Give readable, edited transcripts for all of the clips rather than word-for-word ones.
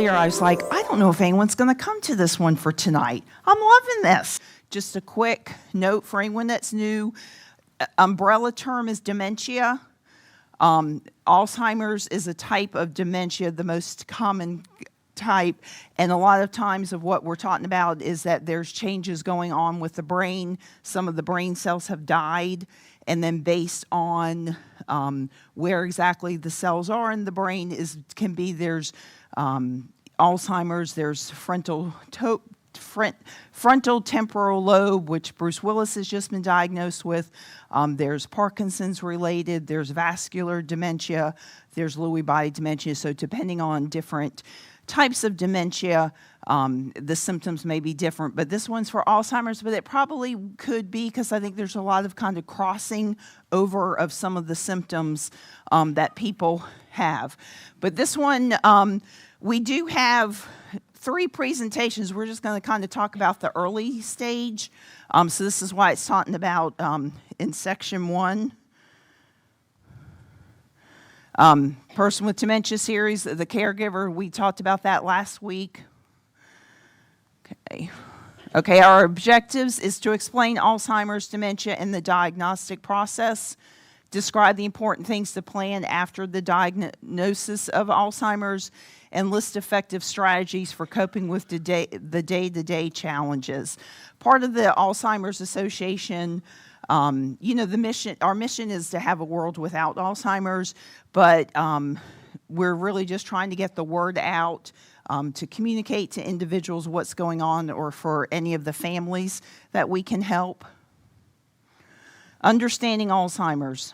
earlier, I was like, I don't know if anyone's going to come to this one for tonight. I'm loving this. Just a quick note for anyone that's new. Umbrella term is dementia. Alzheimer's is a type of dementia, the most common type, and a lot of times of what we're talking about is that there's changes going on with the brain. Some of the brain cells have died, and then based on where exactly the cells are in the brain can be there's Alzheimer's, there's frontal temporal lobe, which Bruce Willis has just been diagnosed with. There's Parkinson's related, there's vascular dementia, there's Lewy body dementia. So depending on different types of dementia, the symptoms may be different. But this one's for Alzheimer's, but it probably could be because I think there's a lot of kind of crossing over of some of the symptoms that people have. But this one, we do have 3 presentations. We're just going to kind of talk about the early stage. So this is why it's talking about in section 1. Person with dementia series, the caregiver, we talked about that last week. Okay, our objectives is to explain Alzheimer's, dementia, and the diagnostic process, describe the important things to plan after the diagnosis of Alzheimer's, and list effective strategies for coping with the day-to-day challenges. Part of the Alzheimer's Association, our mission is to have a world without Alzheimer's, but we're really just trying to get the word out to communicate to individuals what's going on, or for any of the families that we can help. Understanding Alzheimer's.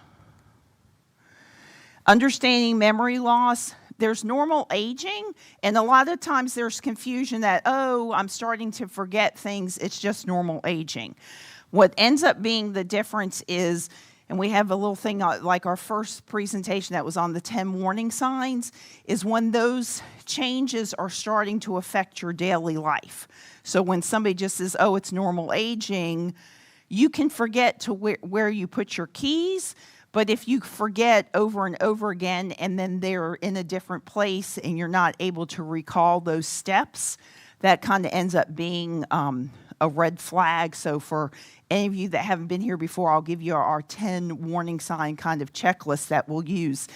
Understanding memory loss. There's normal aging, and a lot of times there's confusion that, I'm starting to forget things, it's just normal aging. What ends up being the difference is, and we have a little thing like our first presentation that was on the 10 warning signs, is when those changes are starting to affect your daily life. So when somebody just says, it's normal aging, you can forget to where you put your keys. But if you forget over and over again, and then they're in a different place and you're not able to recall those steps, that kind of ends up being a red flag. So for any of you that haven't been here before, I'll give you our 10 warning sign kind of checklist that we'll use.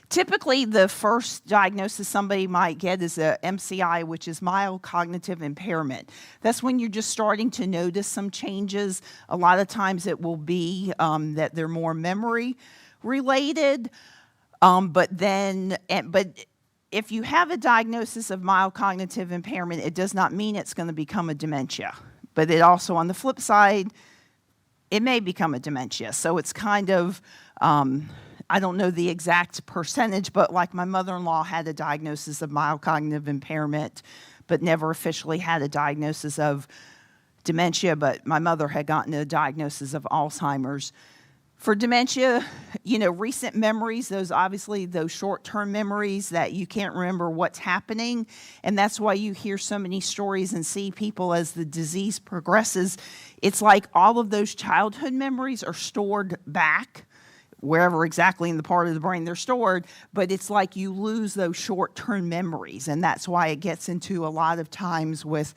Typically, the first diagnosis somebody might get is a MCI, which is mild cognitive impairment. That's when you're just starting to notice some changes. A lot of times it will be that they're more memory related. But if you have a diagnosis of mild cognitive impairment, it does not mean it's going to become a dementia. But it also, on the flip side, it may become a dementia. So it's kind of, I don't know the exact percentage, but like my mother-in-law had a diagnosis of mild cognitive impairment, but never officially had a diagnosis of dementia, but my mother had gotten a diagnosis of Alzheimer's. For dementia, recent memories, those short-term memories that you can't remember what's happening, and that's why you hear so many stories and see people as the disease progresses. It's like all of those childhood memories are stored back, wherever exactly in the part of the brain they're stored, but it's like you lose those short-term memories, and that's why it gets into a lot of times with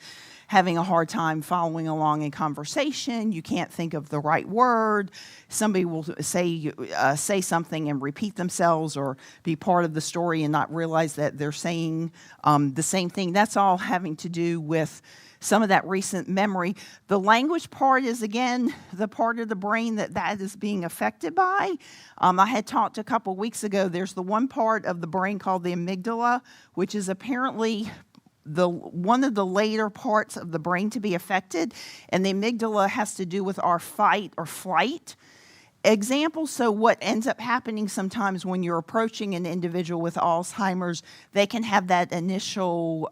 having a hard time following along in conversation. You can't think of the right word. Somebody will say something and repeat themselves or be part of the story and not realize that they're saying the same thing. That's all having to do with some of that recent memory. The language part is, again, the part of the brain that is being affected by. I had talked a couple weeks ago, there's the one part of the brain called the amygdala, which is apparently one of the later parts of the brain to be affected, and the amygdala has to do with our fight or flight. Example, so what ends up happening sometimes when you're approaching an individual with Alzheimer's, they can have that initial,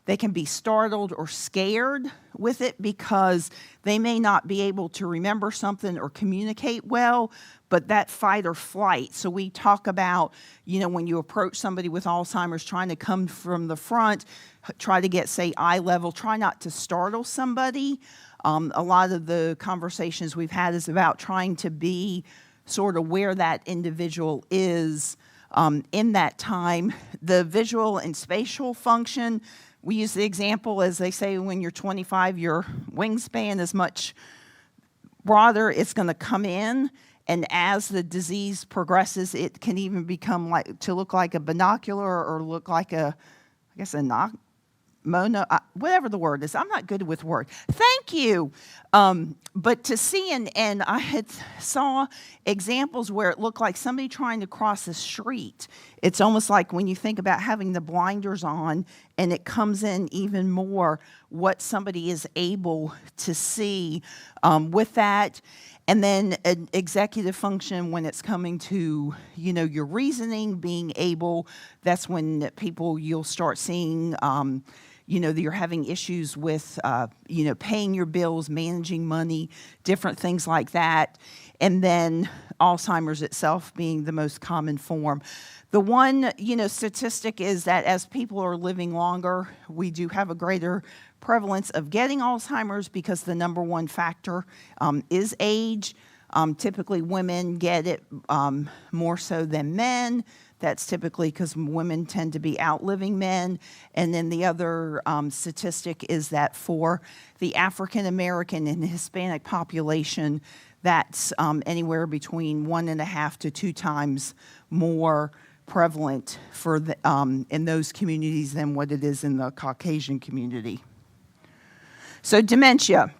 they can be startled or scared with it because they may not be able to remember something or communicate well, but that fight or flight. So we talk about, when you approach somebody with Alzheimer's, trying to come from the front, try to get, say, eye level, try not to startle somebody. A lot of the conversations we've had is about trying to be sort of where that individual is in that time. The visual and spatial function, we use the example, as they say, when you're 25, your wingspan is much broader. It's going to come in, and as the disease progresses, it can even become to look like a binocular or look like a whatever the word is. I'm not good with words. Thank you. But to see, and I had saw examples where it looked like somebody trying to cross a street. It's almost like when you think about having the blinders on, and it comes in even more what somebody is able to see with that. And then an executive function when it's coming to, your reasoning, being able, that's when you'll start seeing, that you're having issues with, paying your bills, managing money, different things like that. And then Alzheimer's itself being the most common form. The one, statistic is that as people are living longer, we do have a greater prevalence of getting Alzheimer's because the number one factor is age. Typically, women get it more so than men. That's typically because women tend to be outliving men. And then the other statistic is that for the African American and Hispanic population, that's anywhere between 1.5 to 2 times more prevalent for in those communities than what it is in the Caucasian community. So dementia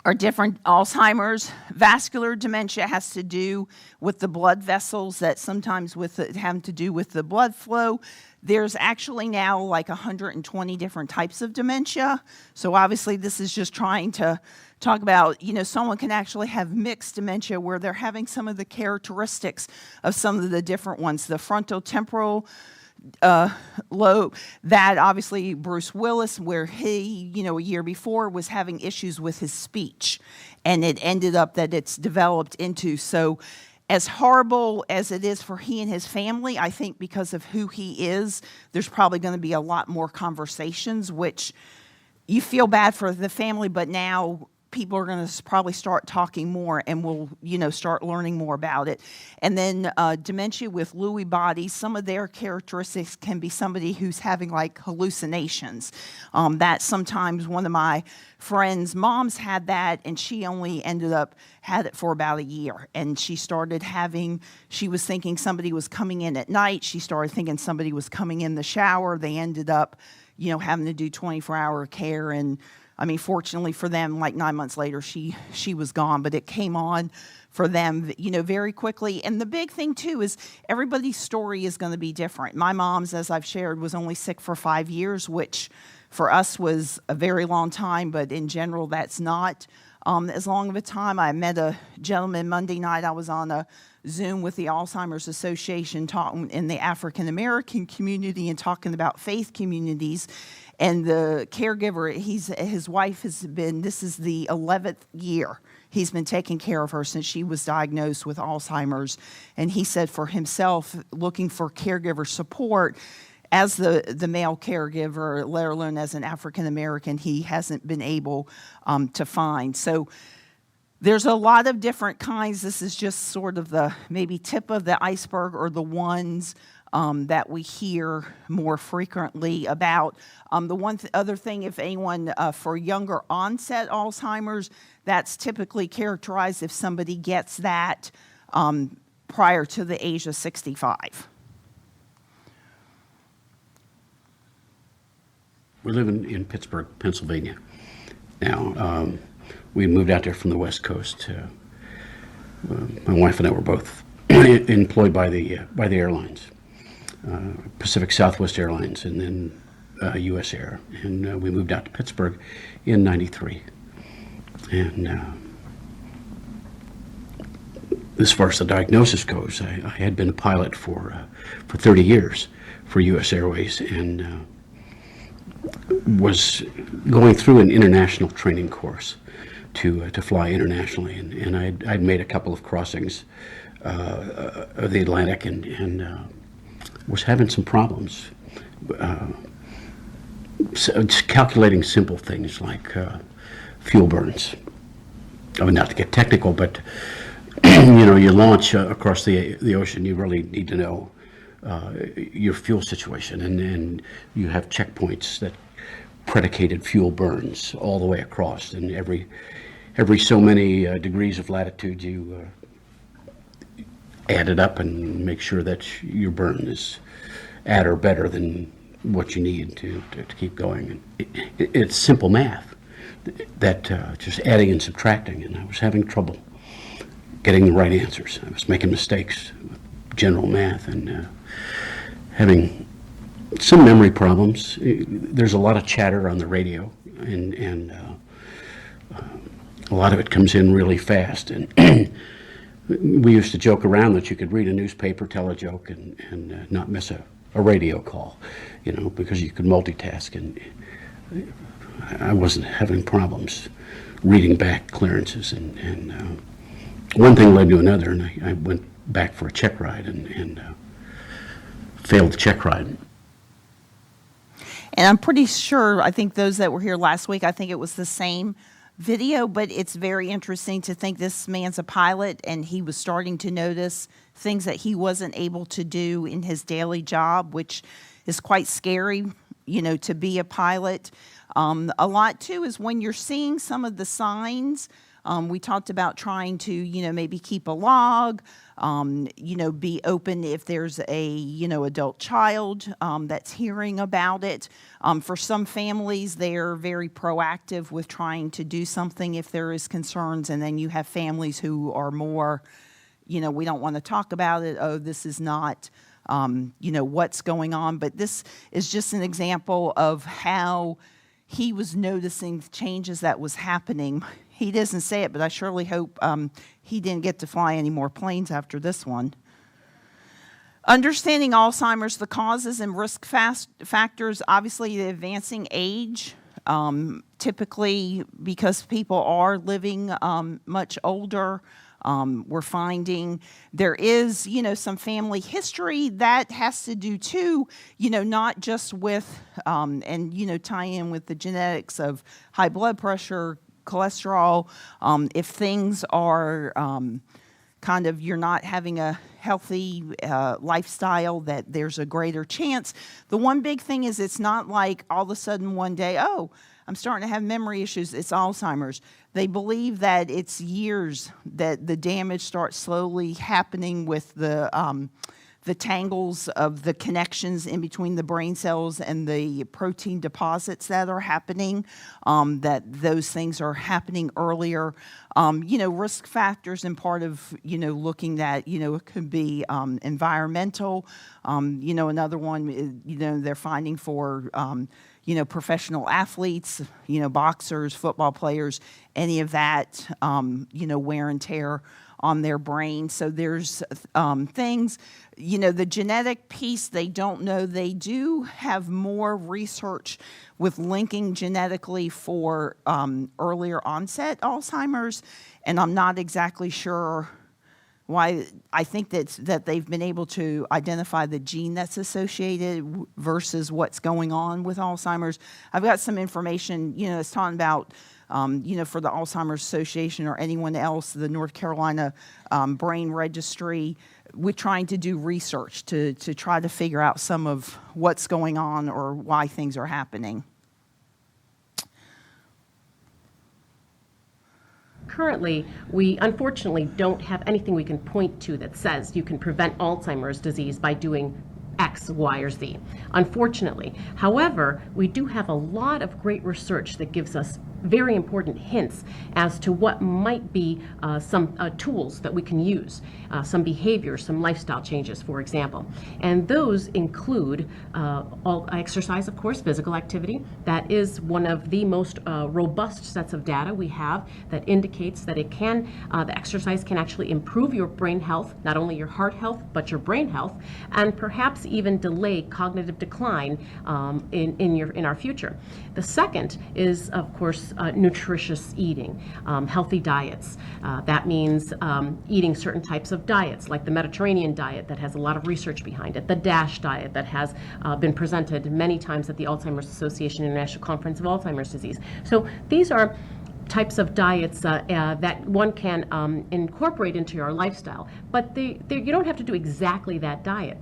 are different. Alzheimer's, vascular dementia has to do with the blood vessels that sometimes have to do with the blood flow. There's actually now like 120 different types of dementia. So obviously this is just trying to talk about, someone can actually have mixed dementia where they're having some of the characteristics of some of the different ones. The frontotemporal lobe, that obviously Bruce Willis, where he, a year before was having issues with his speech, and it ended up that it's developed into, so as horrible as it is for he and his family, I think because of who he is, there's probably going to be a lot more conversations, which you feel bad for the family, but now people are going to probably start talking more and we'll, start learning more about it. And then dementia with Lewy bodies, some of their characteristics can be somebody who's having like hallucinations. That sometimes one of my friends' moms had that, and she only had it for about a year. And she was thinking somebody was coming in at night. She started thinking somebody was coming in the shower. They ended up, having to do 24-hour care, and fortunately for them, like 9 months later, she was gone, but it came on for them, very quickly. And the big thing, too, is everybody's story is going to be different. My mom's, as I've shared, was only sick for 5 years, which for us was a very long time, but in general, that's not as long of a time. I met a gentleman Monday night. I was on a Zoom with the Alzheimer's Association talking in the African American community and talking about faith communities. And the caregiver, his wife this is the 11th year he's been taking care of her since she was diagnosed with Alzheimer's. And he said for himself, looking for caregiver support, as the male caregiver, let alone as an African American, he hasn't been able to find. So there's a lot of different kinds. This is just sort of the maybe tip of the iceberg, or the ones that we hear more frequently about. The other thing, if anyone for younger onset Alzheimer's, that's typically characterized if somebody gets that prior to the age of 65. We live in Pittsburgh, Pennsylvania. Now, we moved out there from the West Coast. My wife and I were both employed by the airlines, Pacific Southwest Airlines, and then U.S. Air. And we moved out to Pittsburgh in '93. And as far as the diagnosis goes, I had been a pilot for 30 years for U.S. Airways, and was going through an international training course to fly internationally, and I'd made a couple of crossings of the Atlantic, and was having some problems. So it's calculating simple things like fuel burns. I mean, not to get technical, but you launch across the ocean, you really need to know your fuel situation, and you have checkpoints that predicated fuel burns all the way across, and every so many degrees of latitude you add it up and make sure that your burn is at or better than what you need to keep going. And it's simple math, that just adding and subtracting, and I was having trouble getting the right answers. I was making mistakes with general math and having some memory problems. There's a lot of chatter on the radio, and a lot of it comes in really fast. And we used to joke around that you could read a newspaper, tell a joke, and not miss a radio call, because you could multitask. And I wasn't having problems reading back clearances. And one thing led to another, and I went back for a check ride and failed the check ride. And I'm pretty sure, I think those that were here last week, I think it was the same video, but it's very interesting to think this man's a pilot and he was starting to notice things that he wasn't able to do in his daily job, which is quite scary, to be a pilot. A lot, too, is when you're seeing some of the signs. We talked about trying to, maybe keep a log, be open if there's a, adult child that's hearing about it. For some families, they're very proactive with trying to do something if there is concerns. And then you have families who are more, we don't want to talk about it. Oh, this is not, what's going on. But this is just an example of how he was noticing changes that was happening. He doesn't say it, but I surely hope he didn't get to fly any more planes after this one. Understanding Alzheimer's, the causes and risk factors, obviously the advancing age, typically because people are living much older. We're finding there is, some family history that has to do too, not just with, tie in with the genetics of high blood pressure, cholesterol. If things are you're not having a healthy lifestyle, that there's a greater chance. The one big thing is it's not like all of a sudden one day, oh, I'm starting to have memory issues, it's Alzheimer's. They believe that it's years that the damage starts slowly happening with the tangles of the connections in between the brain cells and the protein deposits that are happening, that those things are happening earlier. Risk factors and part of, looking at, it could be environmental. Another one, they're finding for, professional athletes, boxers, football players, any of that, wear and tear on their brain. So there's things, the genetic piece, they don't know. They do have more research with linking genetically for earlier onset Alzheimer's, and I'm not exactly sure why. I think that they've been able to identify the gene that's associated versus what's going on with Alzheimer's. I've got some information, it's talking about, for the Alzheimer's Association or anyone else, the North Carolina Brain Registry, we're trying to do research to try to figure out some of what's going on or why things are happening. Currently, we unfortunately don't have anything we can point to that says you can prevent Alzheimer's disease by doing X, Y, or Z, unfortunately. However, we do have a lot of great research that gives us very important hints as to what might be some tools that we can use, some behaviors, some lifestyle changes, for example. And those include all exercise, of course, physical activity. That is one of the most robust sets of data we have that indicates that it can, the exercise can actually improve your brain health, not only your heart health, but your brain health, and perhaps even delay cognitive decline in our future. The second is, of course, nutritious eating, healthy diets. That means eating certain types of diets, like the Mediterranean diet that has a lot of research behind it, the DASH diet that has been presented many times at the Alzheimer's Association International Conference of Alzheimer's Disease. So these are types of diets that one can incorporate into your lifestyle, but you don't have to do exactly that diet.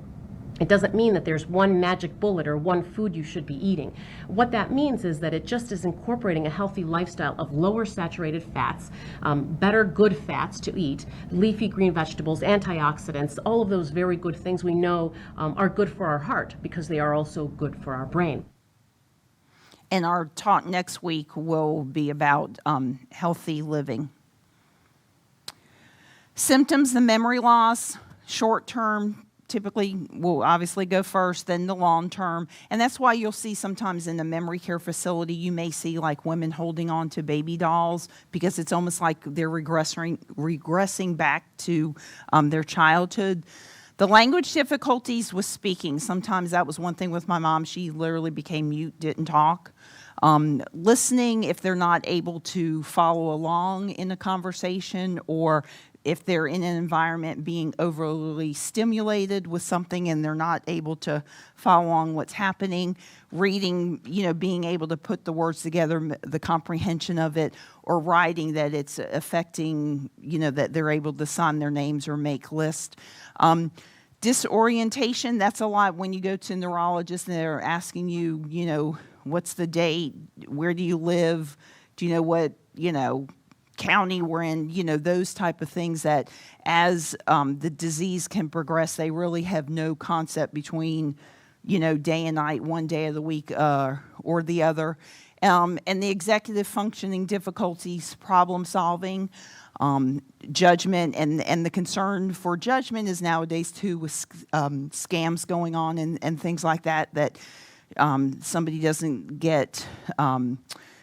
It doesn't mean that there's one magic bullet or one food you should be eating. What that means is that it just is incorporating a healthy lifestyle of lower saturated fats, better good fats to eat, leafy green vegetables, antioxidants, all of those very good things we know are good for our heart because they are also good for our brain. And our talk next week will be about healthy living. Symptoms, the memory loss, short term, typically will obviously go first, then the long term. And that's why you'll see sometimes in the memory care facility, you may see like women holding on to baby dolls because it's almost like they're regressing back to their childhood. The language difficulties with speaking, sometimes that was one thing with my mom. She literally became mute, didn't talk. Listening, if they're not able to follow along in a conversation, or if they're in an environment being overly stimulated with something and they're not able to follow along what's happening. Reading, being able to put the words together, the comprehension of it, or writing that it's affecting, that they're able to sign their names or make lists. Disorientation, that's a lot when you go to a neurologist and they're asking you, what's the date, where do you live, do you know what, county we're in, those type of things that as the disease can progress, they really have no concept between, day and night, one day of the week or the other. And the executive functioning difficulties, problem solving, judgment, and the concern for judgment is nowadays too with scams going on and things like that somebody doesn't get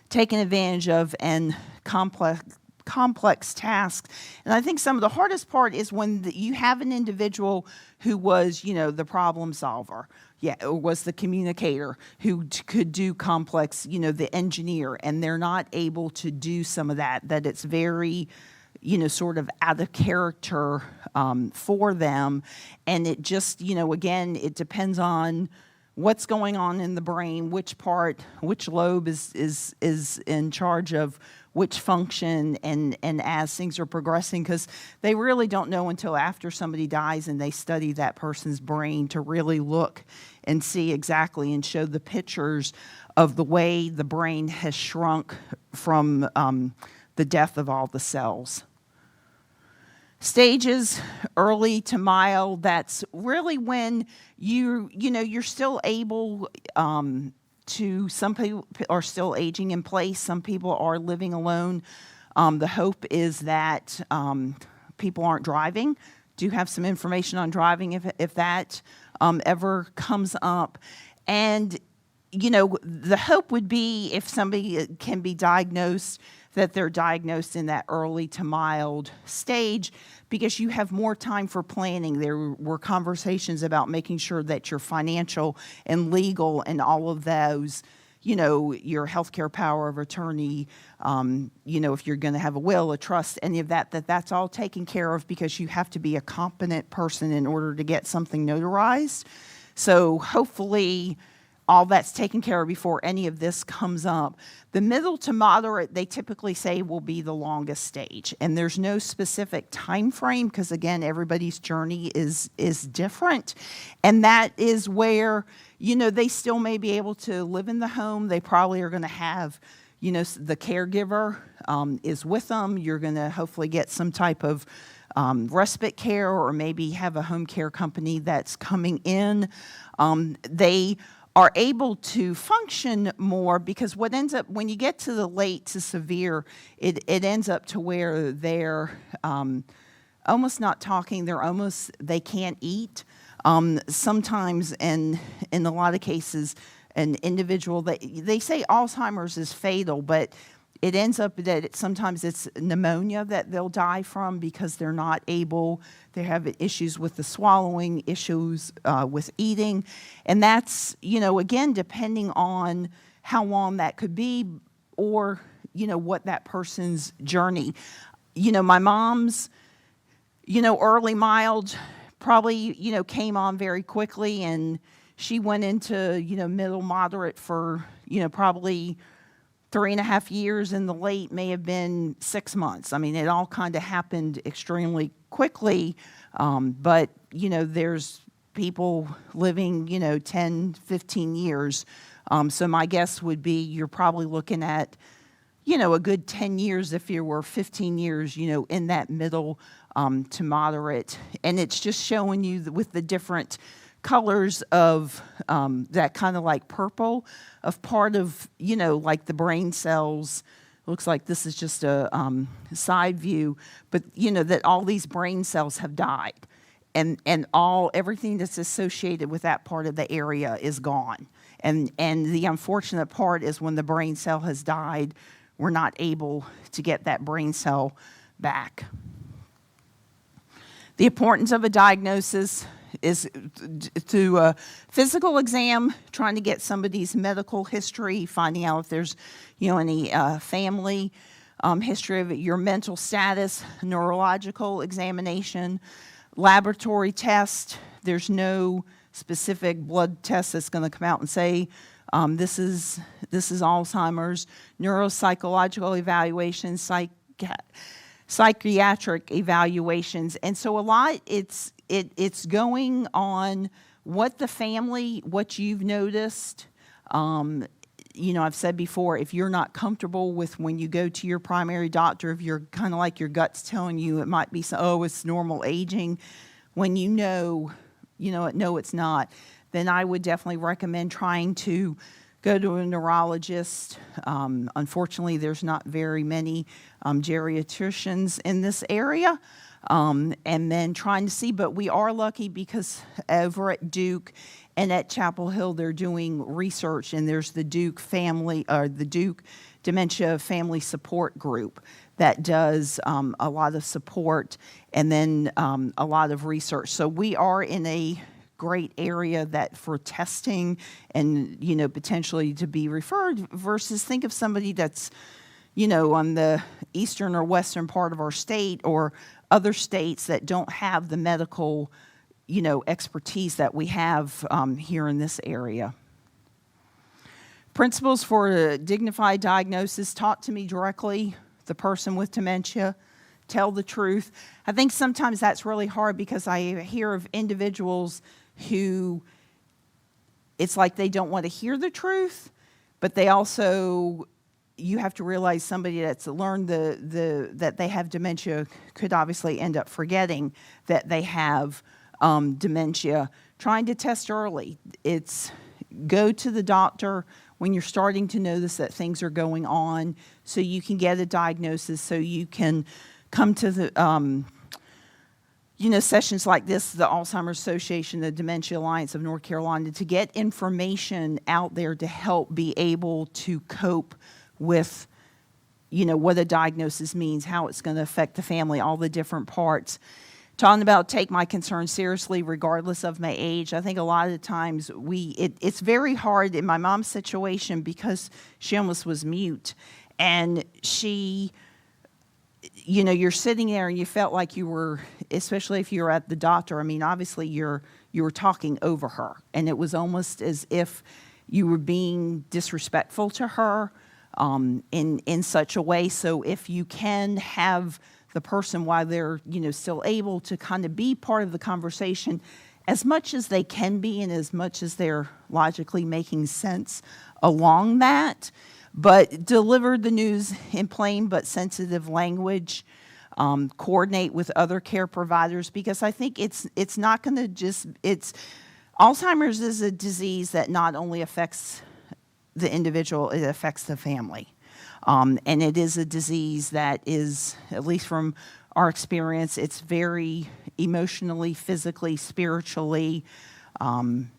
taken advantage of, and complex tasks. And I think some of the hardest part is when you have an individual who was, the problem solver, or was the communicator who could do complex, the engineer, and they're not able to do some of that it's very, sort of out of character for them. And it just, again, it depends on what's going on in the brain, which lobe is in charge of which function, and as things are progressing, because they really don't know until after somebody dies and they study that person's brain to really look and see exactly and show the pictures of the way the brain has shrunk from the death of all the cells. Stages, early to mild, that's really when you're still able to, some people are still aging in place, some people are living alone. The hope is that people aren't driving. Do have some information on driving if that ever comes up. And, the hope would be if somebody can be diagnosed, that they're diagnosed in that early to mild stage, because you have more time for planning. There were conversations about making sure that your financial and legal and all of those, your healthcare power of attorney, if you're going to have a will, a trust, any of that's all taken care of, because you have to be a competent person in order to get something notarized. So hopefully all that's taken care of before any of this comes up. The middle to moderate, they typically say, will be the longest stage. And there's no specific time frame because, again, everybody's journey is different. And that is where, they still may be able to live in the home. They probably are going to have, the caregiver is with them. You're going to hopefully get some type of respite care, or maybe have a home care company that's coming in. They are able to function more, because what ends up, when you get to the late to severe, it ends up to where they're almost not talking, they can't eat. Sometimes, and in a lot of cases, an individual, they say Alzheimer's is fatal, but it ends up that sometimes it's pneumonia that they'll die from, because they're not able, they have issues with the swallowing, issues with eating. And that's, again, depending on how long that could be, or, what that person's journey. My mom's, early mild probably, came on very quickly, and she went into, middle moderate for, probably 3.5 years, and the late may have been 6 months. I mean, it all kind of happened extremely quickly, but, there's people living, 10, 15 years. So my guess would be you're probably looking at, a good 10 years if you were 15 years, in that middle to moderate. And it's just showing you with the different colors of that kind of like purple of part of, like the brain cells. Looks like this is just a side view, but that all these brain cells have died, and everything that's associated with that part of the area is gone. And the unfortunate part is when the brain cell has died, we're not able to get that brain cell back. The importance of a diagnosis is to a physical exam, trying to get somebody's medical history, finding out if there's, any family history of it, your mental status, neurological examination, laboratory test. There's no specific blood test that's going to come out and say this is Alzheimer's. Neuropsychological evaluations, psychiatric evaluations, and so a lot it's going on what the family, what you've noticed. I've said before, if you're not comfortable with when you go to your primary doctor, if you're kind of like your gut's telling you it might be, it's normal aging, when no, it's not, then I would definitely recommend trying to go to a neurologist. Unfortunately, there's not very many geriatricians in this area. And then trying to see, but we are lucky because over at Duke and at Chapel Hill, they're doing research, and there's the Duke Dementia Family Support Group that does a lot of support and then a lot of research. So we are in a great area that for testing and, potentially to be referred versus think of somebody that's, on the eastern or western part of our state or other states that don't have the medical, expertise that we have here in this area. Principles for a dignified diagnosis: talk to me directly, the person with dementia, tell the truth. I think sometimes that's really hard because I hear of individuals who it's like they don't want to hear the truth, but they also, you have to realize somebody that's learned that they have dementia could obviously end up forgetting that they have dementia. Trying to test early. It's go to the doctor when you're starting to notice that things are going on so you can get a diagnosis, so you can come to the sessions like this, the Alzheimer's Association, the Dementia Alliance of North Carolina, to get information out there to help be able to cope with, what a diagnosis means, how it's going to affect the family, all the different parts. Talking about take my concerns seriously regardless of my age. I think a lot of the times it's very hard in my mom's situation because she almost was mute. And she, you're sitting there and you felt like you were, especially if you were at the doctor, obviously you were talking over her. And it was almost as if you were being disrespectful to her in such a way. So if you can have the person, while they're still able to kind of be part of the conversation as much as they can be and as much as they're logically making sense along that, but deliver the news in plain but sensitive language. Coordinate with other care providers, because I think it's not going to just, Alzheimer's is a disease that not only affects the individual, it affects the family. And it is a disease that is, at least from our experience, it's very emotionally, physically, spiritually,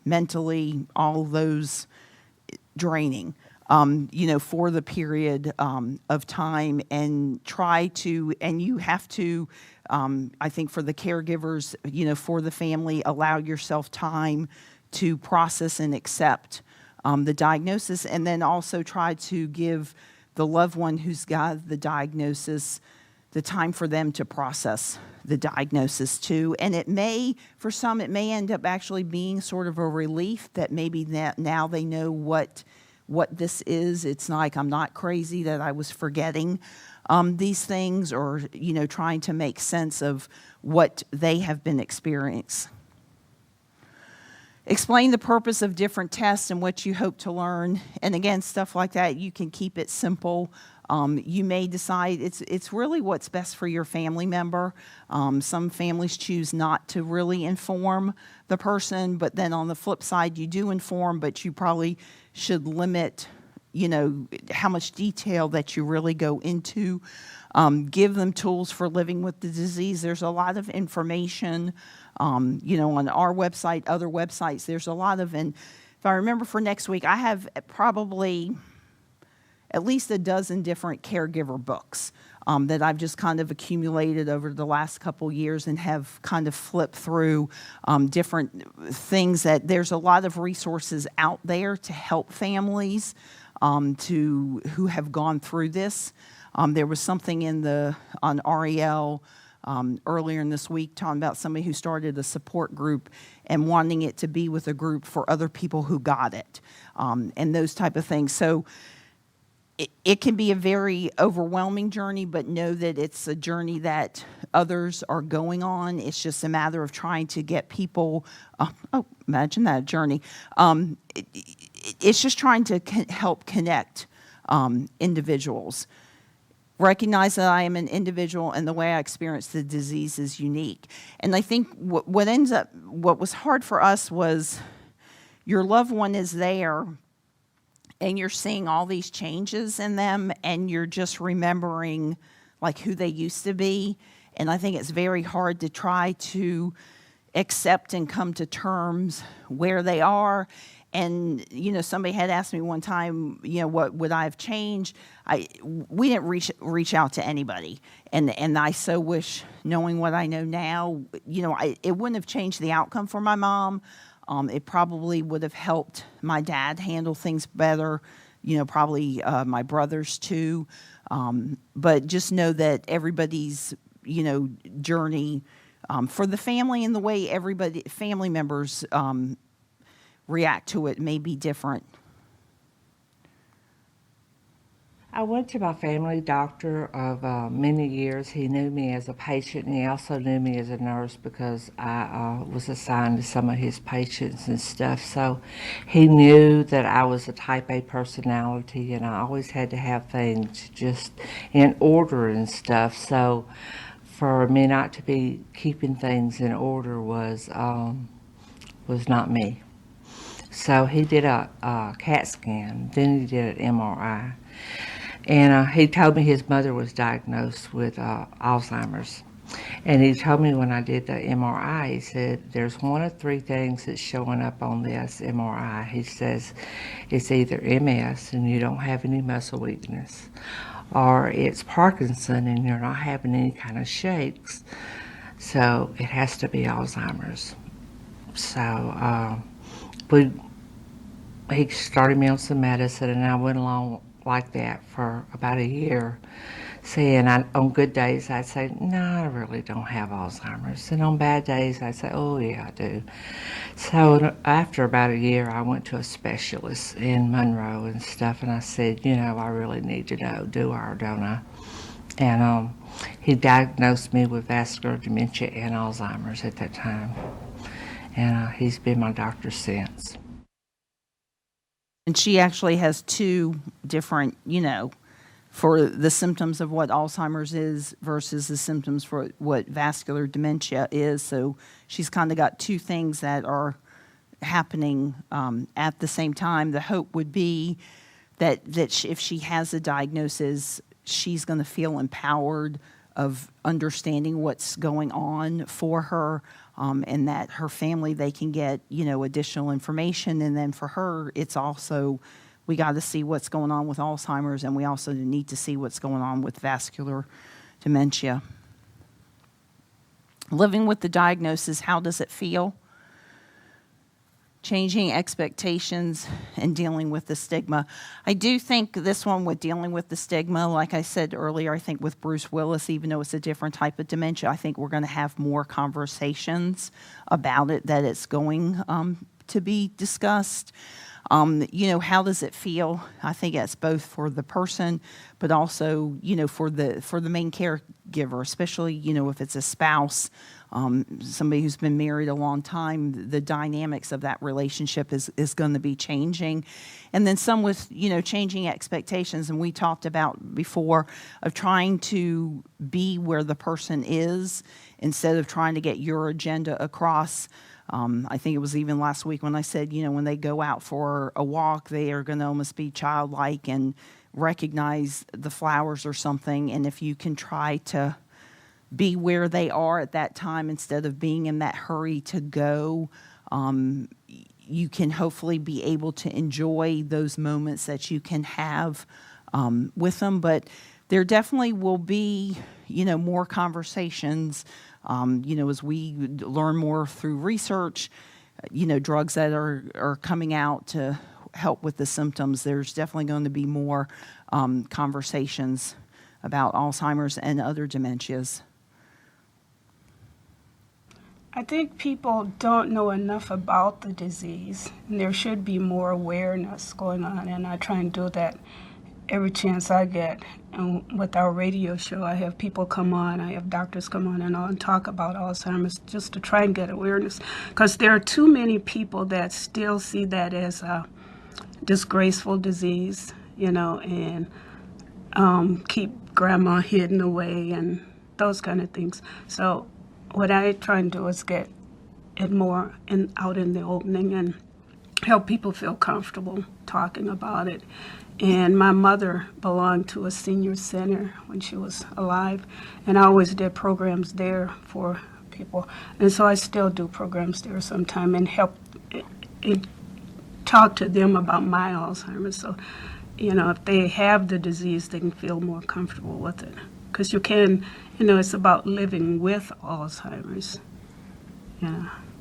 mentally, all those draining, for the period of time, and you have to, I think for the caregivers, for the family, allow yourself time to process and accept the diagnosis, and then also try to give the loved one who's got the diagnosis the time for them to process the diagnosis too. And for some, it may end up actually being sort of a relief that maybe now they know what this is. It's like, I'm not crazy that I was forgetting these things, or, trying to make sense of what they have been experiencing. explain the purpose of different tests and what you hope to learn. And again, stuff like that, you can keep it simple. You may decide it's really what's best for your family member. Some families choose not to really inform the person, but then on the flip side, you do inform, but you probably should limit, how much detail that you really go into. Give them tools for living with the disease. There's a lot of information, on our website, other websites. There's a lot of, and if I remember for next week, I have probably at least a dozen different caregiver books that I've just kind of accumulated over the last couple years and have kind of flipped through different things that there's a lot of resources out there to help families who have gone through this. There was something on REL earlier in this week talking about somebody who started a support group and wanting it to be with a group for other people who got it, and those type of things. So it can be a very overwhelming journey, but know that it's a journey that others are going on. It's just a matter of trying to get people, imagine that journey. It's just trying to help connect individuals. Recognize that I am an individual and the way I experience the disease is unique. And I think what was hard for us was your loved one is there and you're seeing all these changes in them and you're just remembering like who they used to be. And I think it's very hard to try to accept and come to terms where they are. And, somebody had asked me one time, what would I have changed? We didn't reach out to anybody. And I so wish, knowing what I know now, it wouldn't have changed the outcome for my mom. It probably would have helped my dad handle things better, probably my brothers too. But just know that everybody's, journey for the family and the way family members react to it may be different. I went to my family doctor of many years. He knew me as a patient, and he also knew me as a nurse because I was assigned to some of his patients and stuff. So he knew that I was a type A personality, and I always had to have things just in order and stuff. So for me not to be keeping things in order was not me. So he did a CAT scan, then he did an MRI. And he told me his mother was diagnosed with Alzheimer's. And he told me when I did the MRI, he said, there's one of three things that's showing up on this MRI. He says, it's either MS and you don't have any muscle weakness, or it's Parkinson and you're not having any kind of shakes. So it has to be Alzheimer's. So he started me on some medicine, and I went along like that for about a year, saying on good days I'd say, no, I really don't have Alzheimer's, and on bad days I'd say, oh yeah, I do. So after about a year, I went to a specialist in Monroe and stuff, and I said, I really need to know, do I or don't I? And he diagnosed me with vascular dementia and Alzheimer's at that time, and he's been my doctor since. And she actually has two different, for the symptoms of what Alzheimer's is versus the symptoms for what vascular dementia is. So she's kind of got two things that are happening at the same time. The hope would be that if she has a diagnosis, she's going to feel empowered of understanding what's going on for her, and that her family, they can get, additional information. And then for her, it's also, we got to see what's going on with Alzheimer's, and we also need to see what's going on with vascular dementia. Living with the diagnosis, how does it feel? Changing expectations and dealing with the stigma. I do think this one with dealing with the stigma, like I said earlier, I think with Bruce Willis, even though it's a different type of dementia, I think we're going to have more conversations about it, that it's going to be discussed. How does it feel? I think it's both for the person, but also, for the main caregiver, especially, if it's a spouse, somebody who's been married a long time, the dynamics of that relationship is going to be changing. And then some with, changing expectations. And we talked about before of trying to be where the person is instead of trying to get your agenda across. I think it was even last week when I said, when they go out for a walk, they are going to almost be childlike and recognize the flowers or something. And if you can try to be where they are at that time instead of being in that hurry to go, you can hopefully be able to enjoy those moments that you can have with them. But there definitely will be, more conversations. As we learn more through research, drugs that are coming out to help with the symptoms, there's definitely going to be more conversations about Alzheimer's and other dementias. I think people don't know enough about the disease, and there should be more awareness going on, and I try and do that every chance I get. And with our radio show, I have people come on, I have doctors come on and talk about Alzheimer's just to try and get awareness. Because there are too many people that still see that as a disgraceful disease, and keep grandma hidden away and those kind of things. So what I try and do is get it more out in the opening and help people feel comfortable talking about it. And my mother belonged to a senior center when she was alive, and I always did programs there for people. And so I still do programs there sometime and help talk to them about my Alzheimer's. So, if they have the disease, they can feel more comfortable with it. Because you can, it's about living with Alzheimer's.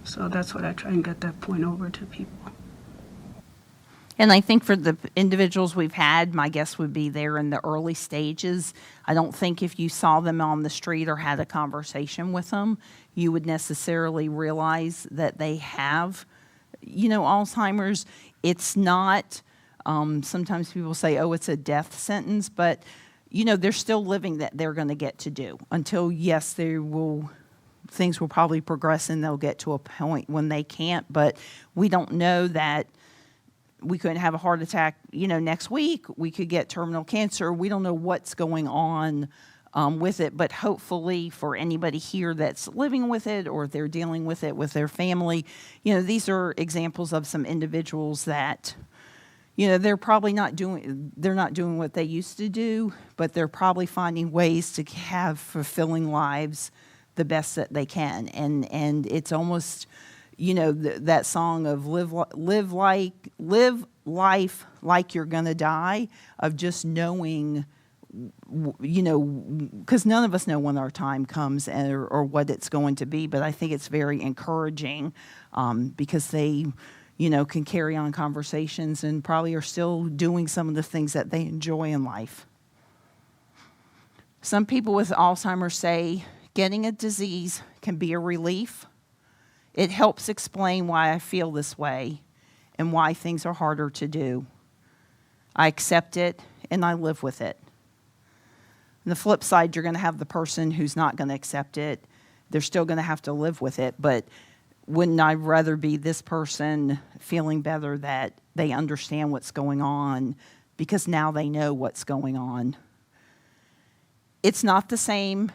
So that's what I try and get that point over to people. And I think for the individuals we've had, my guess would be they're in the early stages. I don't think if you saw them on the street or had a conversation with them, you would necessarily realize that they have, Alzheimer's. It's not, sometimes people say, oh, it's a death sentence, but, they're still living that they're going to get to do until, yes, things will probably progress and they'll get to a point when they can't, but we don't know that. We could have a heart attack, next week. We could get terminal cancer. We don't know what's going on with it, but hopefully for anybody here that's living with it or they're dealing with it with their family, these are examples of some individuals that, they're probably not doing what they used to do, but they're probably finding ways to have fulfilling lives the best that they can. And it's almost, that song of live life like you're going to die, of just knowing, because none of us know when our time comes or what it's going to be. But I think it's very encouraging because they, can carry on conversations and probably are still doing some of the things that they enjoy in life. Some people with Alzheimer's say getting a disease can be a relief. It helps explain why I feel this way and why things are harder to do. I accept it and I live with it. On the flip side, you're going to have the person who's not going to accept it. They're still going to have to live with it, but wouldn't I rather be this person feeling better that they understand what's going on because now they know what's going on? It's not the same.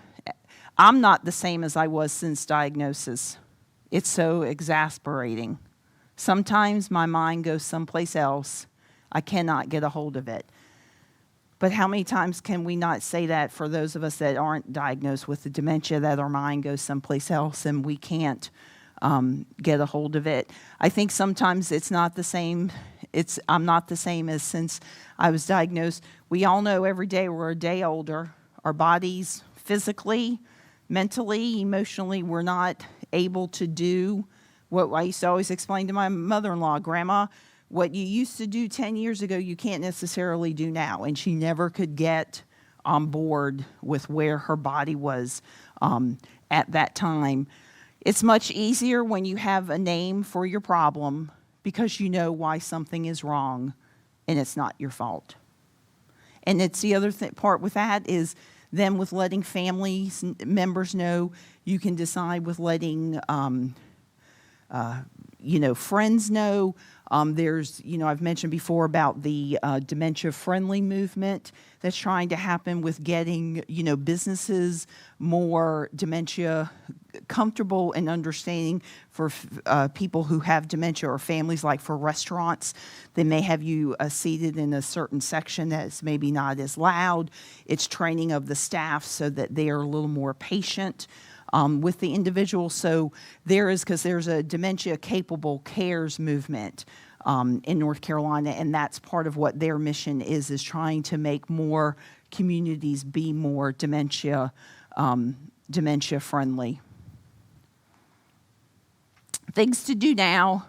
I'm not the same as I was since diagnosis. It's so exasperating. Sometimes my mind goes someplace else. I cannot get a hold of it. But how many times can we not say that for those of us that aren't diagnosed with the dementia, that our mind goes someplace else and we can't get a hold of it? I think sometimes it's not the same. I'm not the same as since I was diagnosed. We all know every day we're a day older. Our bodies physically, mentally, emotionally, we're not able to do what I used to always explain to my mother-in-law, Grandma, what you used to do 10 years ago, you can't necessarily do now. And she never could get on board with where her body was at that time. It's much easier when you have a name for your problem because you know why something is wrong and it's not your fault. And it's the other part with that is then with letting families members know, you can decide with letting friends know. There's, I've mentioned before about the dementia-friendly movement that's trying to happen with getting, businesses more dementia comfortable and understanding for people who have dementia, or families, like for restaurants. They may have you seated in a certain section that's maybe not as loud. It's training of the staff so that they are a little more patient with the individual. So because there's a dementia capable cares movement in North Carolina, and that's part of what their mission is trying to make more communities be more dementia friendly. Things to do now: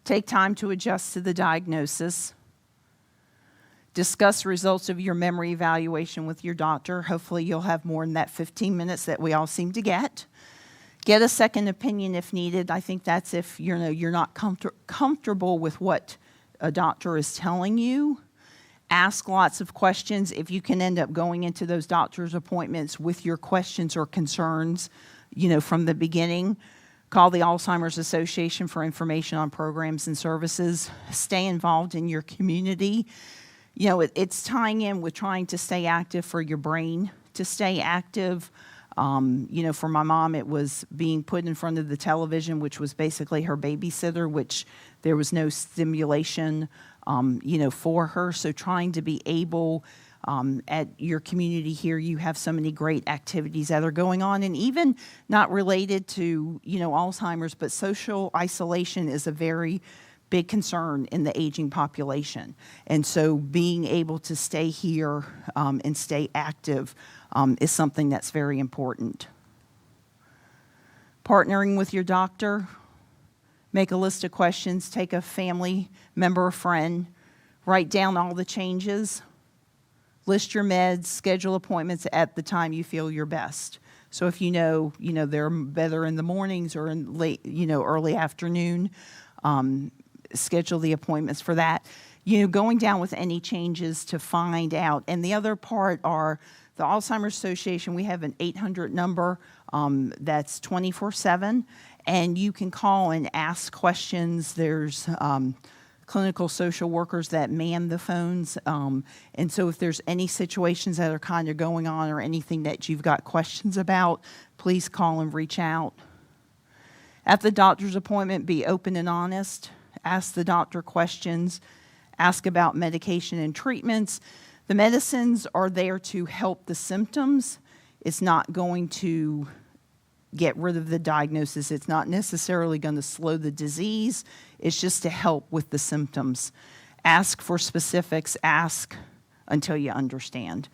take time to adjust to the diagnosis. Discuss results of your memory evaluation with your doctor. Hopefully you'll have more than that 15 minutes that we all seem to get. Get a second opinion if needed. I think that's if you're not comfortable with what a doctor is telling you. Ask lots of questions. If you can end up going into those doctor's appointments with your questions or concerns, from the beginning. Call the Alzheimer's Association for information on programs and services. Stay involved in your community. It's tying in with trying to stay active for your brain to stay active. For my mom, it was being put in front of the television, which was basically her babysitter, which there was no stimulation, for her. So trying to be able, at your community here, you have so many great activities that are going on, and even not related to, Alzheimer's, but social isolation is a very big concern in the aging population. And so being able to stay here and stay active is something that's very important. Partnering with your doctor. Make a list of questions. Take a family member or friend. Write down all the changes. List your meds. Schedule appointments at the time you feel you're best. So if they're better in the mornings or in late, early afternoon, schedule the appointments for that. Going down with any changes to find out. And the other part are the Alzheimer's Association. We have an 800 number that's 24/7, and you can call and ask questions. There's clinical social workers that man the phones. And so if there's any situations that are kind of going on or anything that you've got questions about, please call and reach out. At the doctor's appointment, be open and honest. Ask the doctor questions. Ask about medication and treatments. The medicines are there to help the symptoms. It's not going to get rid of the diagnosis. It's not necessarily going to slow the disease. It's just to help with the symptoms. Ask for specifics. Ask until you understand.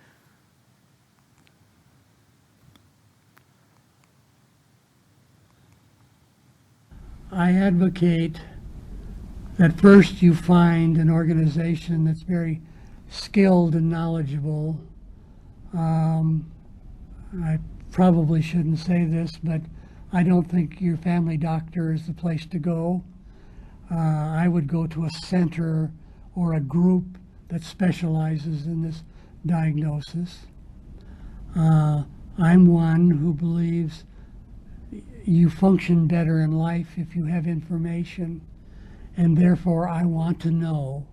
I advocate that first you find an organization that's very skilled and knowledgeable. I probably shouldn't say this, but I don't think your family doctor is the place to go. I would go to a center or a group that specializes in this diagnosis. I'm one who believes you function better in life if you have information, and therefore I want to know,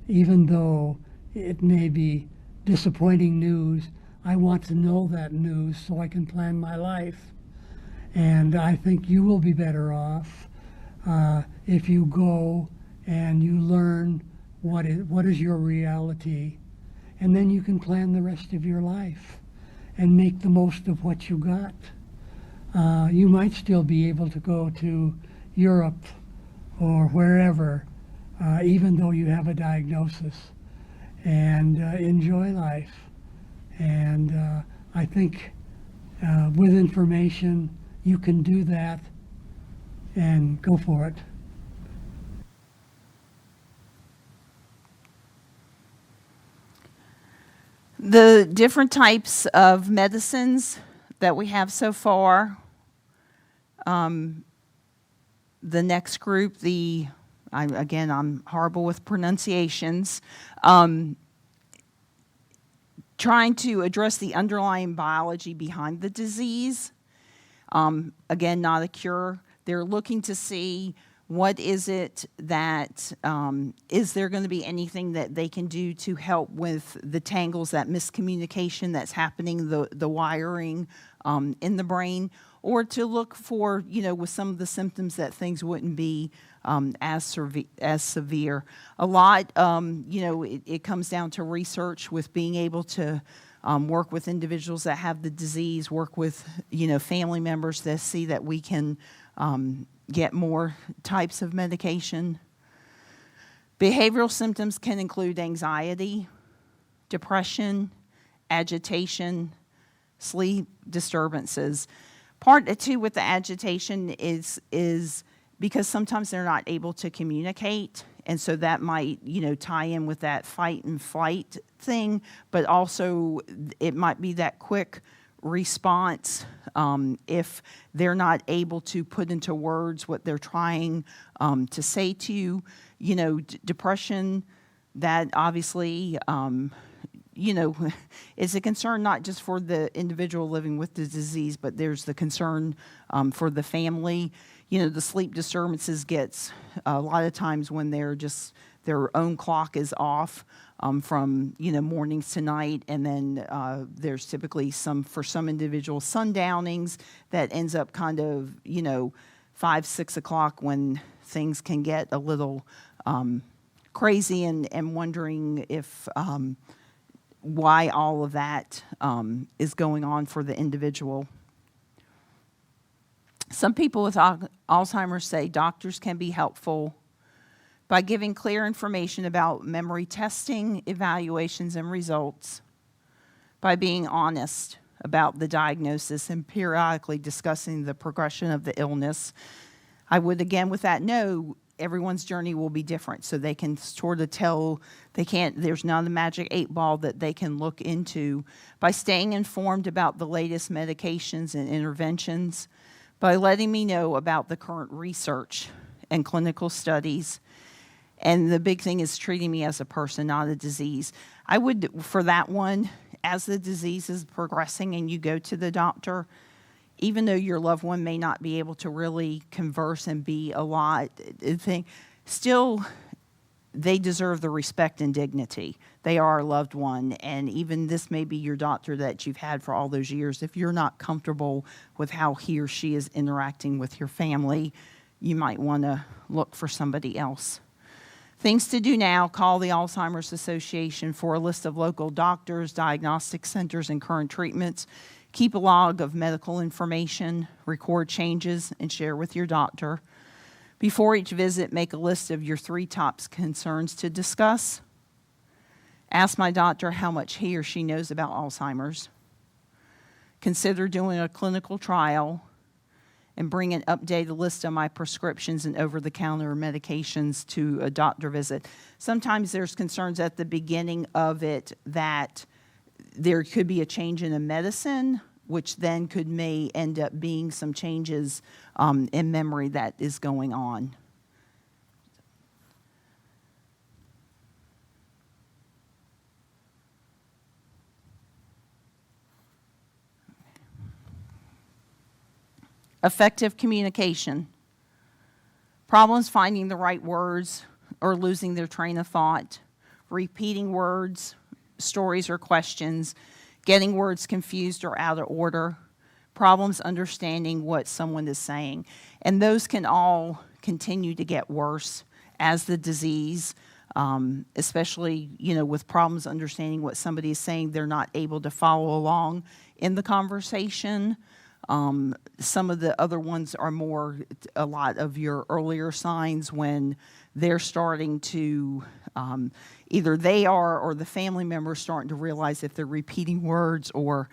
even though it may be disappointing news, I want to know that news so I can plan my life. And I think you will be better off if you go and you learn what is your reality, and then you can plan the rest of your life and make the most of what you got. You might still be able to go to Europe or wherever, even though you have a diagnosis, and enjoy life. And I think with information, you can do that, and go for it. The different types of medicines that we have so far. The next group, the I'm horrible with pronunciations. Trying to address the underlying biology behind the disease. Again, not a cure. They're looking to see what is it that, is there going to be anything that they can do to help with the tangles, that miscommunication that's happening, the wiring in the brain, or to look for, with some of the symptoms that things wouldn't be as severe. A lot, it comes down to research with being able to work with individuals that have the disease, work with, family members that see that we can get more types of medication. Behavioral symptoms can include anxiety, depression, agitation, sleep disturbances. Part two with the agitation is because sometimes they're not able to communicate, and so that might, tie in with that fight and flight thing, but also it might be that quick response if they're not able to put into words what they're trying to say to you. Depression, that obviously, is a concern not just for the individual living with the disease, but there's the concern for the family. The sleep disturbances gets a lot of times when they're just, their own clock is off from, mornings to night. And then there's typically for some individuals, sundownings that ends up kind of, 5, 6 o'clock when things can get a little crazy, and wondering if, why all of that is going on for the individual. Some people with Alzheimer's say doctors can be helpful by giving clear information about memory testing, evaluations, and results, by being honest about the diagnosis and periodically discussing the progression of the illness. I would, again, with that, know everyone's journey will be different, so they can sort of tell, there's not a magic 8 ball that they can look into. By staying informed about the latest medications and interventions, by letting me know about the current research and clinical studies. And the big thing is treating me as a person, not a disease. I would, for that one, as the disease is progressing and you go to the doctor, even though your loved one may not be able to really converse and be a lot, still, they deserve the respect and dignity. They are a loved one, and even this may be your doctor that you've had for all those years. If you're not comfortable with how he or she is interacting with your family, you might want to look for somebody else. Things to do now: call the Alzheimer's Association for a list of local doctors, diagnostic centers, and current treatments. Keep a log of medical information, record changes, and share with your doctor. Before each visit, make a list of your 3 top concerns to discuss. Ask my doctor how much he or she knows about Alzheimer's. Consider doing a clinical trial, and bring an updated list of my prescriptions and over-the-counter medications to a doctor visit. Sometimes there's concerns at the beginning of it that there could be a change in a medicine, which then may end up being some changes in memory that is going on. Effective communication. Problems finding the right words or losing their train of thought, repeating words, stories, or questions, getting words confused or out of order, problems understanding what someone is saying. And those can all continue to get worse as the disease, especially, with problems understanding what somebody is saying, they're not able to follow along in the conversation. Some of the other ones are a lot of your earlier signs when they're starting to, either they are or the family member is starting to realize if they're repeating words or,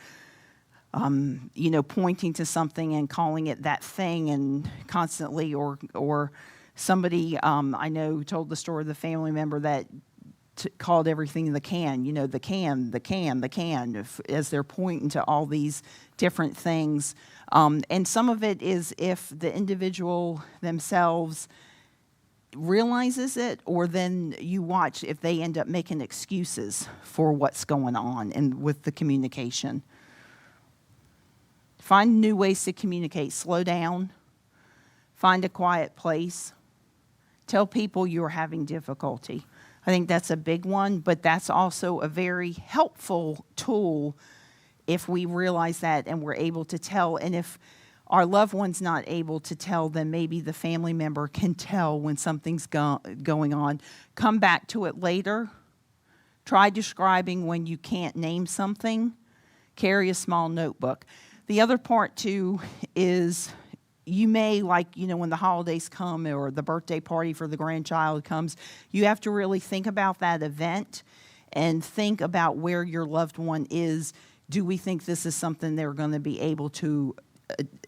pointing to something and calling it that thing and constantly, or somebody I know told the story of the family member that called everything the can, the can, as they're pointing to all these different things. And some of it is if the individual themselves realizes it, or then you watch if they end up making excuses for what's going on and with the communication. Find new ways to communicate. Slow down. Find a quiet place. Tell people you're having difficulty. I think that's a big one, but that's also a very helpful tool if we realize that and we're able to tell. And if our loved one's not able to tell, then maybe the family member can tell when something's going on. Come back to it later. Try describing when you can't name something. Carry a small notebook. The other part, too, is you may, when the holidays come or the birthday party for the grandchild comes, you have to really think about that event and think about where your loved one is. Do we think this is something they're going to be able to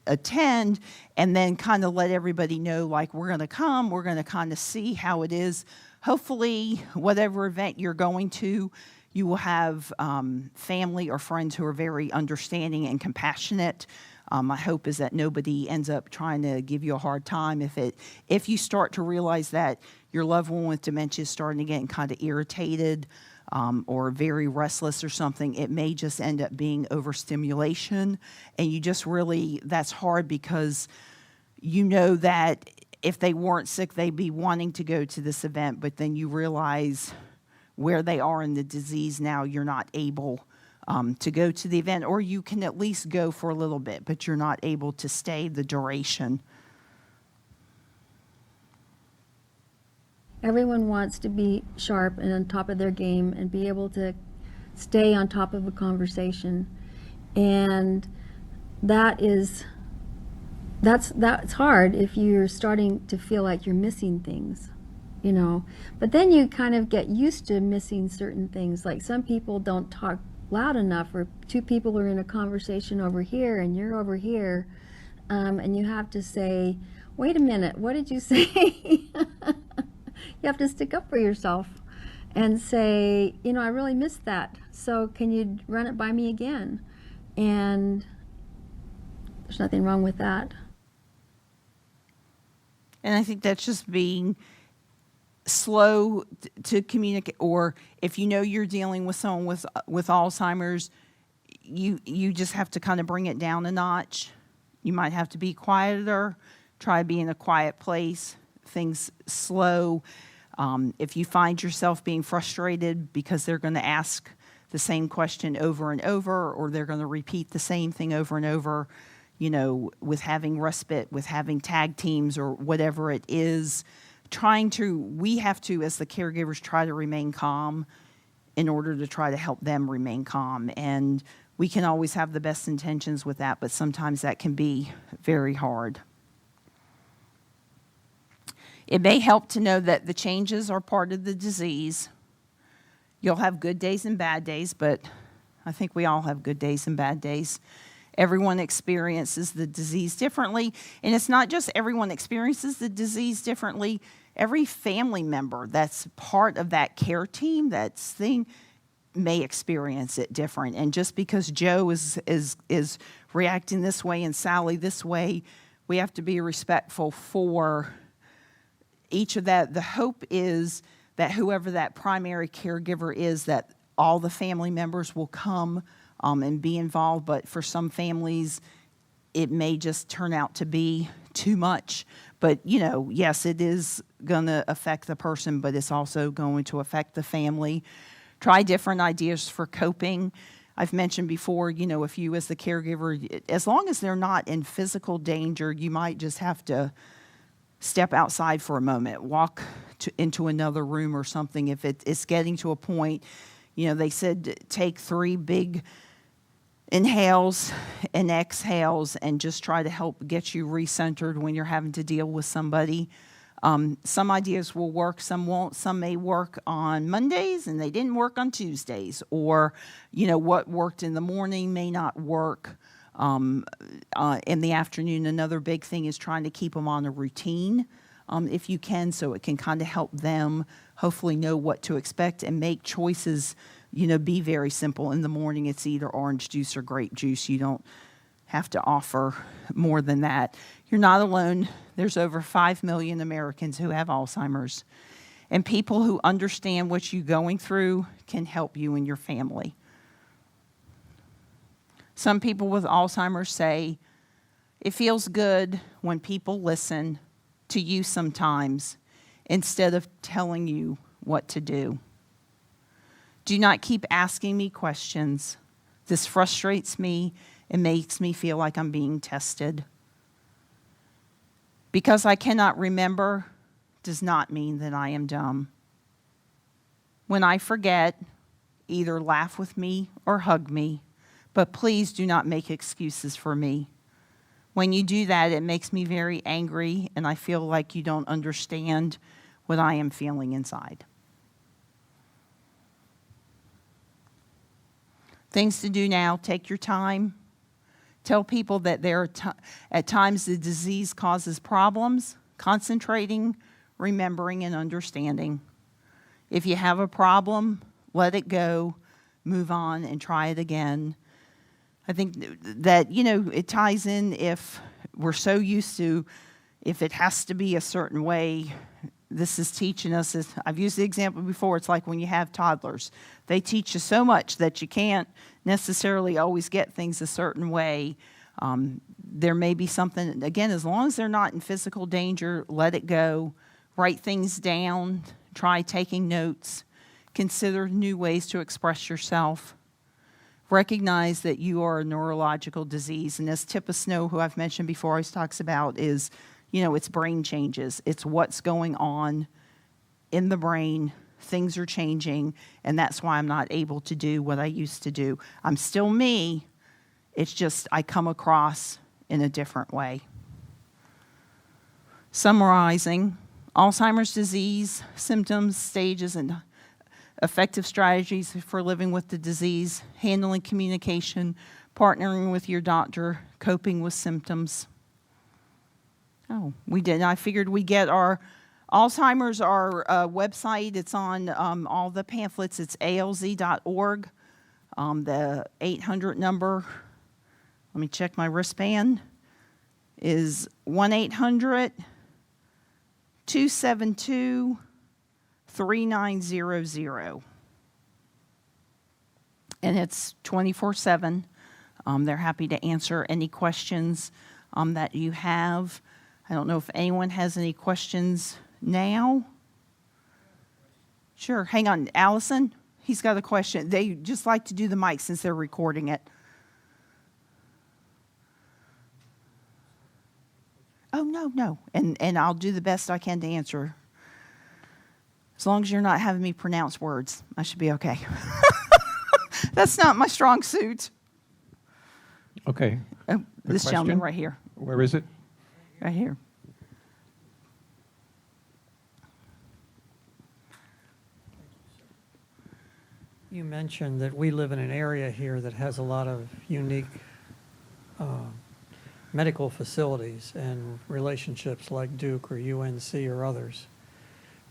attend? And then kind of let everybody know, we're going to come, we're going to kind of see how it is. Hopefully, whatever event you're going to, you will have family or friends who are very understanding and compassionate. My hope is that nobody ends up trying to give you a hard time. If you start to realize that your loved one with dementia is starting to get kind of irritated or very restless or something, it may just end up being overstimulation. And you just really, that's hard because you know that if they weren't sick, they'd be wanting to go to this event, but then you realize where they are in the disease now, you're not able to go to the event, or you can at least go for a little bit, but you're not able to stay the duration. Everyone wants to be sharp and on top of their game and be able to stay on top of a conversation. And that's hard if you're starting to feel like you're missing things, But then you kind of get used to missing certain things. Like some people don't talk loud enough, or two people are in a conversation over here and you're over here, and you have to say, wait a minute, what did you say? You have to stick up for yourself and say, I really missed that, so can you run it by me again? And there's nothing wrong with that. And I think that's just being slow to communicate, or if you're dealing with someone with Alzheimer's, you just have to kind of bring it down a notch. You might have to be quieter, try to be in a quiet place, things slow. If you find yourself being frustrated because they're going to ask the same question over and over, or they're going to repeat the same thing over and over, with having respite, with having tag teams or whatever it is, we have to, as the caregivers, try to remain calm in order to try to help them remain calm. And we can always have the best intentions with that, but sometimes that can be very hard. It may help to know that the changes are part of the disease. You'll have good days and bad days, but I think we all have good days and bad days. Everyone experiences the disease differently. And it's not just everyone experiences the disease differently. Every family member that's part of that care team, that thing, may experience it different. And just because Joe is reacting this way and Sally this way, we have to be respectful for each of that. The hope is that whoever that primary caregiver is, that all the family members will come and be involved. But for some families, it may just turn out to be too much. But, yes, it is going to affect the person, but it's also going to affect the family. Try different ideas for coping. I've mentioned before, if you as the caregiver, as long as they're not in physical danger, you might just have to step outside for a moment, walk into another room or something. If it's getting to a point, they said take 3 big inhales and exhales and just try to help get you recentered when you're having to deal with somebody. Some ideas will work, some won't. Some may work on Mondays and they didn't work on Tuesdays. Or, what worked in the morning may not work in the afternoon. Another big thing is trying to keep them on a routine if you can, so it can kind of help them hopefully know what to expect and make choices. Be very simple. In the morning, it's either orange juice or grape juice. You don't have to offer more than that. You're not alone. There's over 5 million Americans who have Alzheimer's, and people who understand what you're going through can help you and your family. Some people with Alzheimer's say, it feels good when people listen to you sometimes instead of telling you what to do. Do not keep asking me questions. This frustrates me and makes me feel like I'm being tested. Because I cannot remember does not mean that I am dumb. When I forget, either laugh with me or hug me, but please do not make excuses for me. When you do that, it makes me very angry, and I feel like you don't understand what I am feeling inside. Things to do now: take your time. Tell people that at times the disease causes problems. Concentrating, remembering, and understanding. If you have a problem, let it go, move on, and try it again. I think that, it ties in if we're so used to, if it has to be a certain way. This is teaching us, I've used the example before, it's like when you have toddlers. They teach you so much that you can't necessarily always get things a certain way. There may be something, again, as long as they're not in physical danger, let it go. Write things down, try taking notes, consider new ways to express yourself. Recognize that you are a neurological disease. And as Tippa Snow, who I've mentioned before, always talks about is, it's brain changes. It's what's going on in the brain. Things are changing, and that's why I'm not able to do what I used to do. I'm still me. It's just I come across in a different way. Summarizing, Alzheimer's disease, symptoms, stages, and effective strategies for living with the disease, handling communication, partnering with your doctor, coping with symptoms. Oh, we did. I figured we get our Alzheimer's, our website. It's on all the pamphlets. It's alz.org. The 800 number, let me check my wristband, is 1-800-272-3900. And it's 24/7. They're happy to answer any questions that you have. I don't know if anyone has any questions now. Sure, hang on. Allison, he's got a question. They just like to do the mic since they're recording it. Oh, no. And I'll do the best I can to answer. As long as you're not having me pronounce words, I should be okay. That's not my strong suit. Okay. This question? gentleman right here. Where is it? Right here. You mentioned that we live in an area here that has a lot of unique medical facilities and relationships like Duke or UNC or others.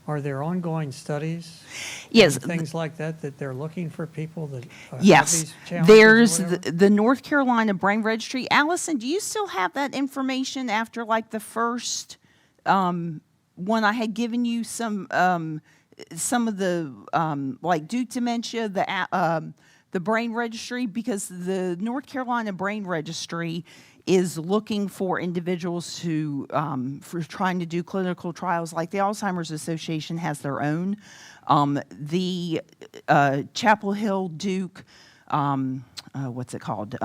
Are there ongoing studies? Yes. And things like that they're looking for people that have Yes, these challenges? there's or whatever? the North Carolina Brain Registry. Allison, do you still have that information after like the first one I had given you some of the like Duke dementia, the Brain Registry, because the North Carolina Brain Registry is looking for individuals who, for trying to do clinical trials, like the Alzheimer's Association has their own. The Chapel Hill Duke, what's it called?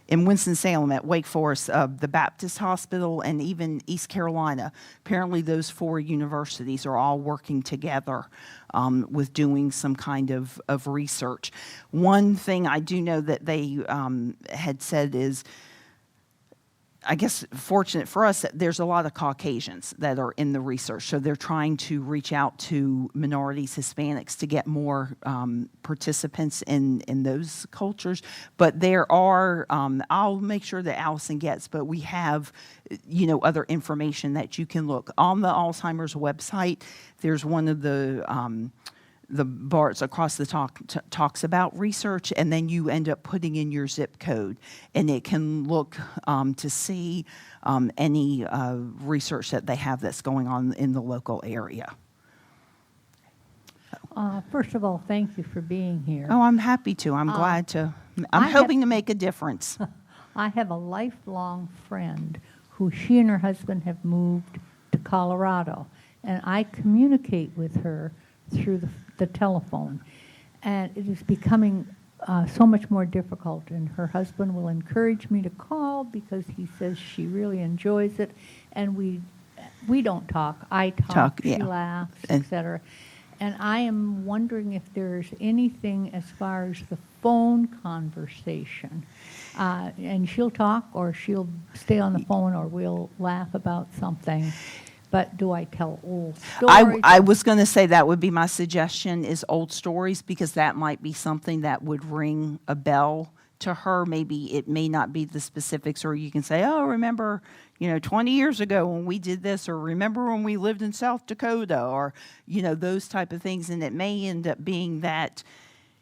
In Winston-Salem at Wake Forest, the Baptist Hospital, and even East Carolina. Apparently those 4 universities are all working together with doing some kind of research. One thing I do know that they had said is, I guess fortunate for us, that there's a lot of Caucasians that are in the research. So they're trying to reach out to minorities, Hispanics, to get more participants in those cultures. But there are, I'll make sure that Allison gets, but we have, other information that you can look. On the Alzheimer's website, there's one of the the bars across the talks about research, and then you end up putting in your zip code, and it can look to see any research that they have that's going on in the local area. First of all, thank you for being here. Oh, I'm happy to. I'm glad to. I'm I have- hoping to make a difference. I have a lifelong friend who she and her husband have moved to Colorado, and I communicate with her through the telephone. And it is becoming so much more difficult, and her husband will encourage me to call because he says she really enjoys it, and we don't talk. I talk, she yeah. laughs, And- etc. And I am wondering if there's anything as far as the phone conversation. And she'll talk, or she'll stay on the phone, or we'll laugh about something. But do I tell old stories? I was going to say that would be my suggestion is old stories, because that might be something that would ring a bell to her. Maybe it may not be the specifics, or you can say, oh, remember, 20 years ago when we did this, or remember when we lived in South Dakota, or, those type of things. And it may end up being that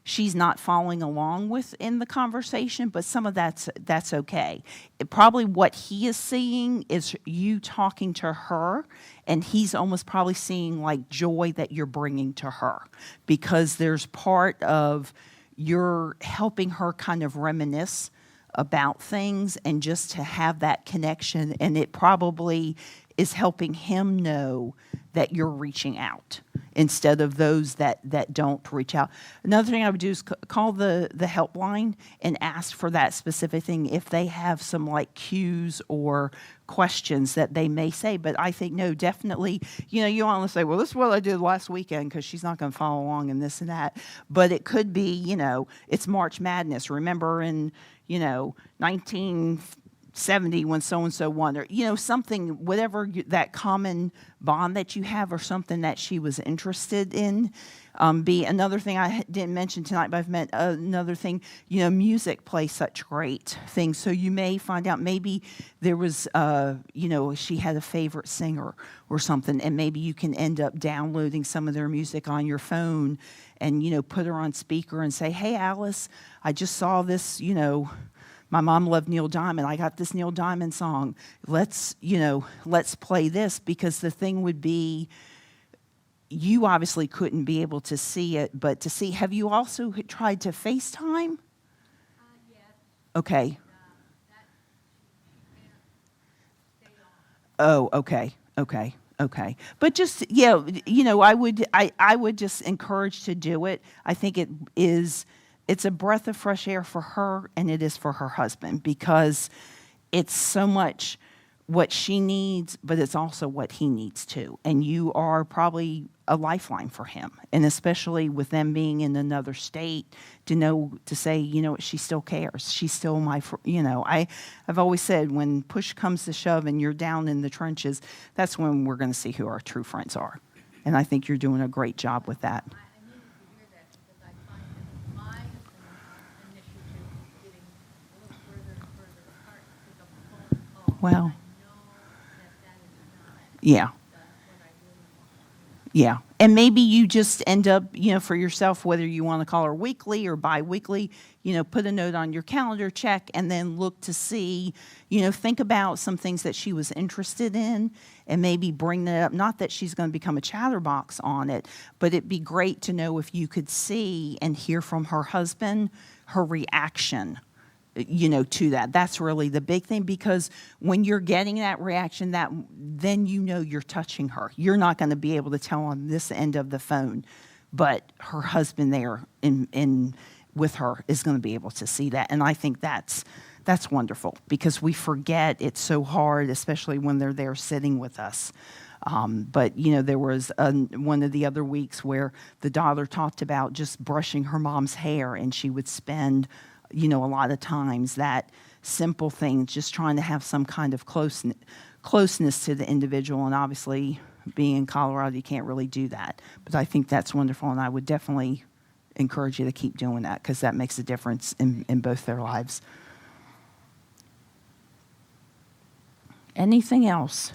she's not following along with in the conversation, but some of that's okay. Probably what he is seeing is you talking to her, and he's almost probably seeing like joy that you're bringing to her, because there's part of you're helping her kind of reminisce about things and just to have that connection, and it probably is helping him know that you're reaching out instead of those that don't reach out. Another thing I would do is call the helpline and ask for that specific thing if they have some like cues or questions that they may say. But I think, no, definitely, you want to say, well, this is what I did last weekend, because she's not going to follow along in this and that. But it could be, it's March Madness. Remember in, 1970 when so-and-so won, or, something, whatever that common bond that you have, or something that she was interested in. Be another thing I didn't mention tonight, but I've meant another thing, music plays such great things. So you may find out maybe there was, she had a favorite singer or something, and maybe you can end up downloading some of their music on your phone and, put her on speaker and say, hey, Alice, I just saw this, my mom loved Neil Diamond. I got this Neil Diamond song. Let's play this, because the thing would be, you obviously couldn't be able to see it, but to see, have you also tried to FaceTime? Yes. Okay. Oh, okay. But just, I would just encourage to do it. I think it's a breath of fresh air for her, and it is for her husband, because it's so much what she needs, but it's also what he needs too. And you are probably a lifeline for him. And especially with them being in another state, to say, she still cares. She's still I've always said, when push comes to shove and you're down in the trenches, that's when we're going to see who our true friends are. And I think you're doing a great job with that. I needed to hear that, because I find that my initiative is getting a little further and further apart to pick up the phone and call. Well, I know that is not yeah. what I really want. Yeah. And maybe you just end up, for yourself, whether you want to call her weekly or bi-weekly, put a note on your calendar, check, and then look to see, think about some things that she was interested in, and maybe bring that up. Not that she's going to become a chatterbox on it, but it'd be great to know if you could see and hear from her husband, her reaction to that. That's really the big thing, because when you're getting that reaction, then you're touching her. You're not going to be able to tell on this end of the phone, but her husband there in with her is going to be able to see that. And I think that's wonderful, because we forget it's so hard, especially when they're there sitting with us. But there was one of the other weeks where the daughter talked about just brushing her mom's hair, and she would spend a lot of times that simple thing, just trying to have some kind of closeness to the individual. And obviously, being in Colorado, you can't really do that. But I think that's wonderful, and I would definitely encourage you to keep doing that, because that makes a difference in both their lives. Anything else?